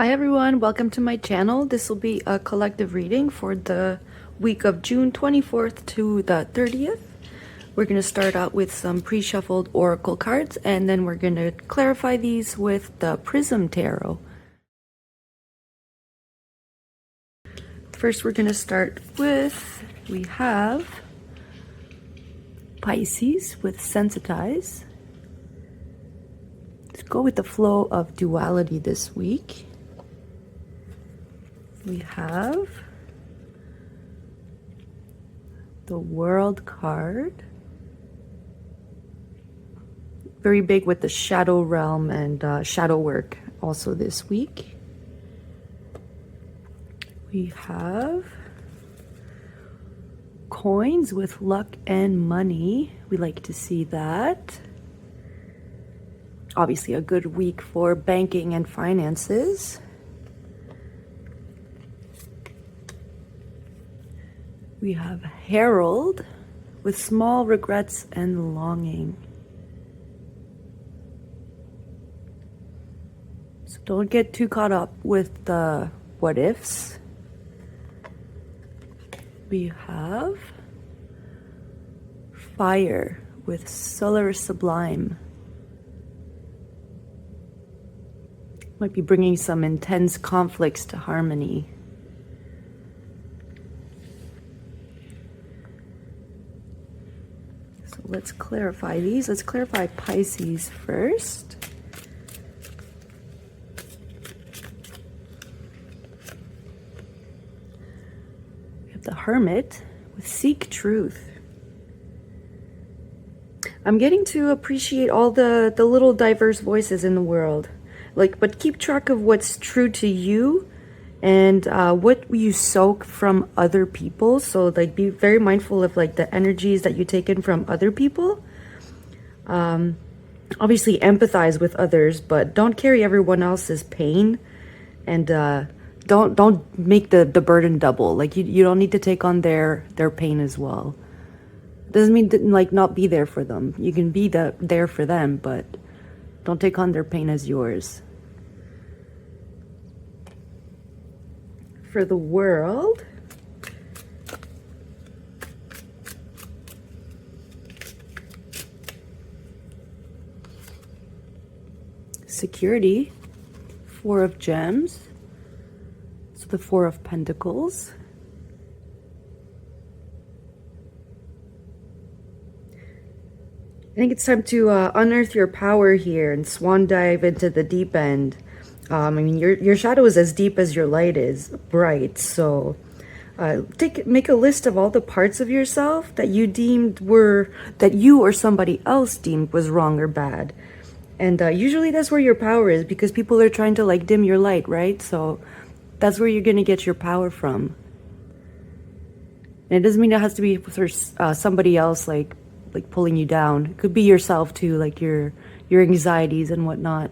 Hi everyone, welcome to my channel. This will be a collective reading for the week of June 24th to the 30th. We're going to start out with some pre-shuffled oracle cards, and then we're going to clarify these with the Prism Tarot. First, we're going to start with, we have Pisces with Sensitize. Let's go with the flow of duality this week. We have the World card. Very big with the shadow realm and shadow work also this week. We have coins with luck and money. We like to see that. Obviously a good week for banking and finances. We have Herald with small regrets and longing. So don't get too caught up with the what ifs. We have Fire with Solar Sublime. Might be bringing some intense conflicts to harmony. So let's clarify these. Let's clarify Pisces first. We have the Hermit with Seek Truth. I'm getting to appreciate all the little diverse voices in the world. But keep track of what's true to you and what you soak from other people. So be very mindful of the energies that you take in from other people. Obviously empathize with others, but don't carry everyone else's pain, and don't make the burden double. You don't need to take on their pain as well. Doesn't mean to not be there for them. You can be there for them, but don't take on their pain as yours. For the World, Security, Four of Gems, so the Four of Pentacles. I think it's time to unearth your power here and swan dive into the deep end. Your shadow is as deep as your light is bright. So make a list of all the parts of yourself that you that you or somebody else deemed was wrong or bad. And usually that's where your power is, because people are trying to dim your light, right? So that's where you're going to get your power from. And it doesn't mean it has to be for somebody else pulling you down. It could be yourself too, your anxieties and whatnot.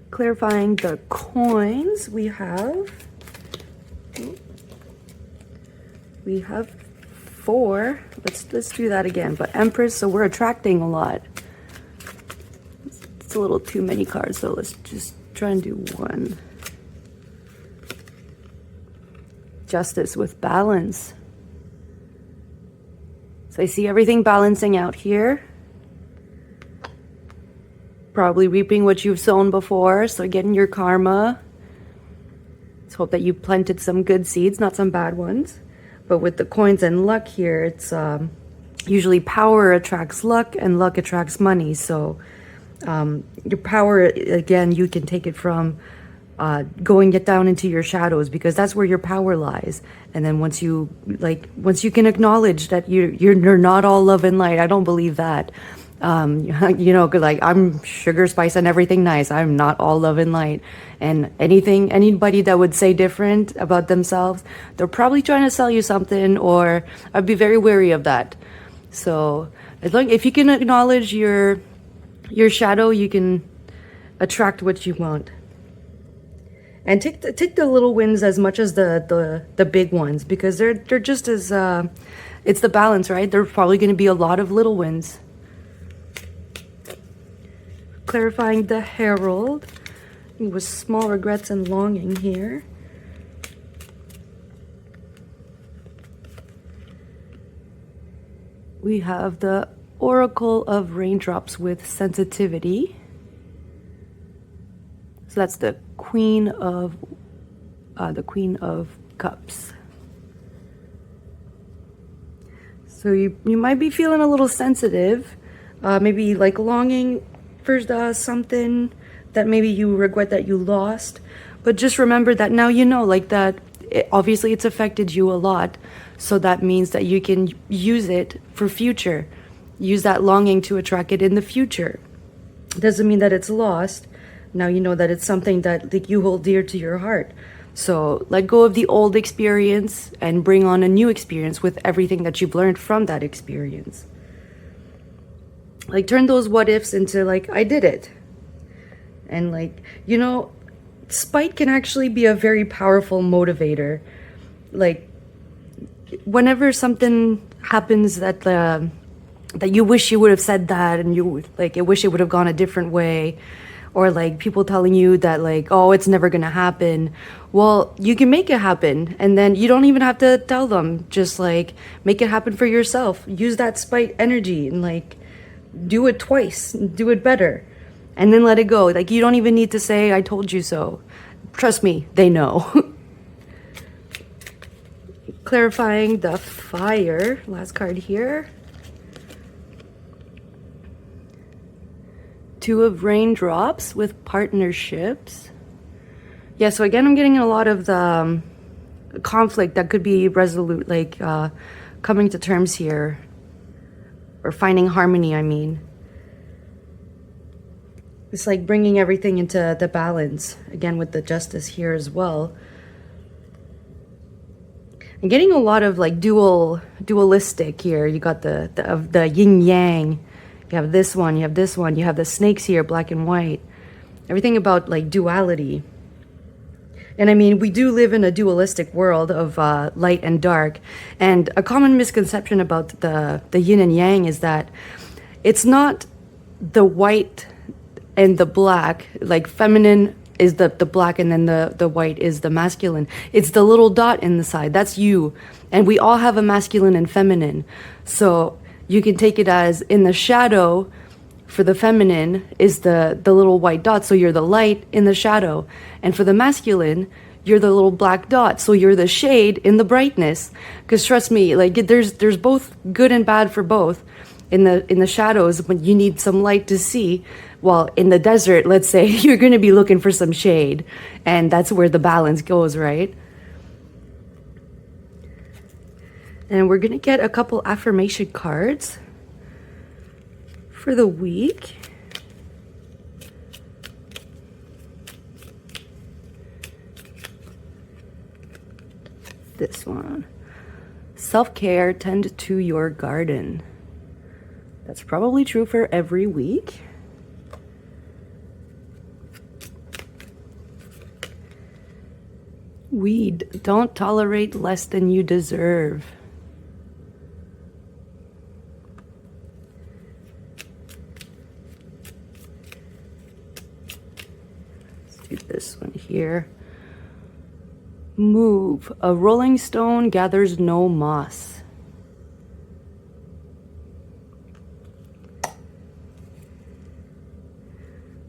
Clarifying the coins, we have four. Let's do that again. But Empress, so we're attracting a lot. It's a little too many cards, so let's just try and do one. Justice with balance. So I see everything balancing out here. Probably reaping what you've sown before, so getting your karma. Let's hope that you planted some good seeds, not some bad ones. But with the coins and luck here, it's usually power attracts luck and luck attracts money. So your power, again, you can take it from get down into your shadows, because that's where your power lies. And then once you can acknowledge that you're not all love and light. I don't believe that. I'm sugar, spice, and everything nice. I'm not all love and light. And anybody that would say different about themselves, they're probably trying to sell you something, or I'd be very wary of that. So if you can acknowledge your shadow, you can attract what you want. And take the little wins as much as the big ones, because they're just as it's the balance, right? There's probably going to be a lot of little wins. Clarifying the Herald with small regrets and longing here. We have the Oracle of Raindrops with sensitivity. So that's the Queen of Cups. So you might be feeling a little sensitive, maybe like longing for something that maybe you regret that you lost. But just remember that now you know, like that, obviously it's affected you a lot. So that means that you can use it for future. Use that longing to attract it in the future. Doesn't mean that it's lost. Now you know that it's something that like, you hold dear to your heart. So let go of the old experience and bring on a new experience with everything that you've learned from that experience. Like turn those what ifs into like, I did it. And like, you know, spite can actually be a very powerful motivator. Like whenever something happens that you wish you would have said that, and you like, I wish it would have gone a different way, or like people telling you that like, oh, it's never gonna happen. Well, you can make it happen, and then you don't even have to tell them. Just like make it happen for yourself. Use that spite energy and like do it twice, do it better, and then let it go. Like you don't even need to say, I told you so. Trust me, they know. Clarifying the Fire, last card here. Two of Raindrops with partnerships. Yeah, so again, I'm getting a lot of the conflict that could be resolute, like coming to terms here, or finding harmony, I mean. It's like bringing everything into the balance, again with the Justice here as well. I'm getting a lot of like dualistic here. You got the yin yang. You have this one, you have this one, you have the snakes here, black and white. Everything about like duality. And I mean, we do live in a dualistic world of light and dark. And a common misconception about the yin and yang is that it's not the white and the black, like feminine is the black and then the white is the masculine. It's the little dot in the side, that's you. And we all have a masculine and feminine. So you can take it as in the shadow for the feminine is the little white dot. So you're the light in the shadow. And for the masculine, you're the little black dot. So you're the shade in the brightness. Because trust me, like there's both good and bad for both. In the shadows, when you need some light to see, while in the desert, let's say, you're going to be looking for some shade. And that's where the balance goes, right? And we're going to get a couple affirmation cards for the week. This one. Self-care, tend to your garden. That's probably true for every week. Weed, don't tolerate less than you deserve. Let's do this one here. Move, a rolling stone gathers no moss.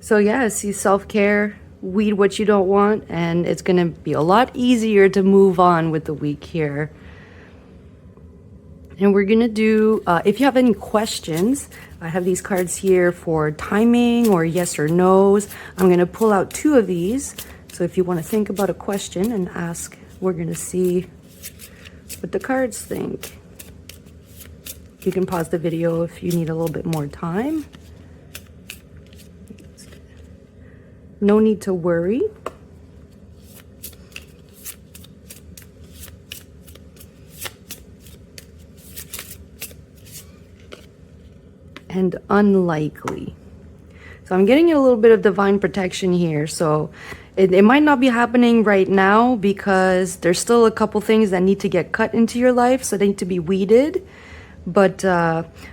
So yeah, see, self-care, weed what you don't want, and it's going to be a lot easier to move on with the week here. And we're going to do, if you have any questions, I have these cards here for timing or yes or no's. I'm going to pull out two of these. So if you want to think about a question and ask, we're going to see what the cards think. You can pause the video if you need a little bit more time. No need to worry. And unlikely. So I'm getting a little bit of divine protection here. So it might not be happening right now because there's still a couple things that need to get cut into your life. So they need to be weeded. but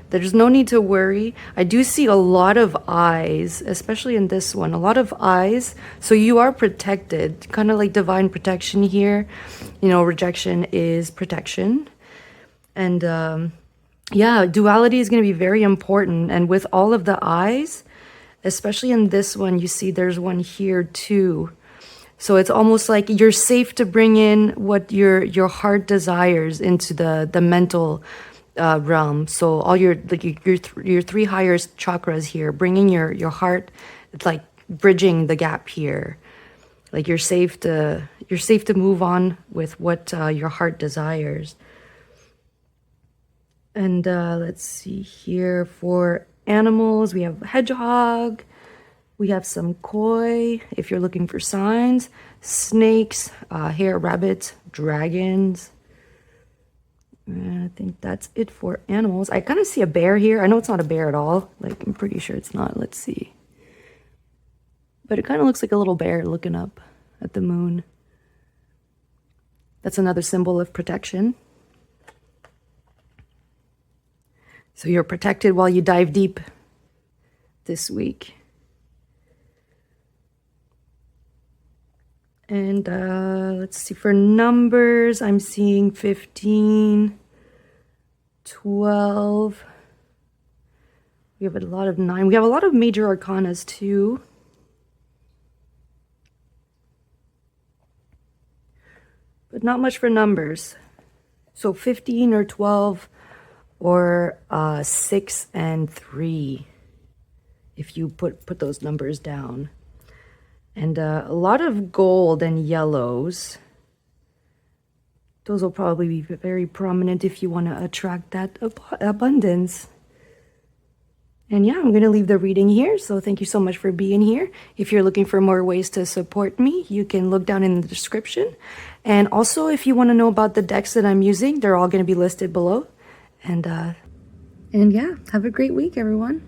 there's no need to worry. I do see a lot of eyes, especially in this one, a lot of eyes. So you are protected, kind of like divine protection here. You know, rejection is protection. And yeah, duality is going to be very important. And with all of the eyes, especially in this one, you see there's one here too. So it's almost like you're safe to bring in what your heart desires into the mental realm. So all your like your three higher chakras here, bringing your heart, it's like bridging the gap here. Like you're safe to move on with what your heart desires. And let's see here for animals, we have hedgehog, we have some koi, if you're looking for signs, snakes, hare, rabbits, dragons. I think that's it for animals. I kind of see a bear here. I know it's not a bear at all. Like, I'm pretty sure it's not. Let's see. But it kind of looks like a little bear looking up at the moon. That's another symbol of protection. So you're protected while you dive deep this week. And let's see, for numbers, I'm seeing 15, 12. We have a lot of 9. We have a lot of major arcanas too. But not much for numbers. So 15 or 12 or 6 and 3, if you put those numbers down. And a lot of gold and yellows. Those will probably be very prominent if you want to attract that abundance. And yeah, I'm going to leave the reading here. So thank you so much for being here. If you're looking for more ways to support me, you can look down in the description. And also, if you want to know about the decks that I'm using, they're all going to be listed below. And yeah, have a great week, everyone.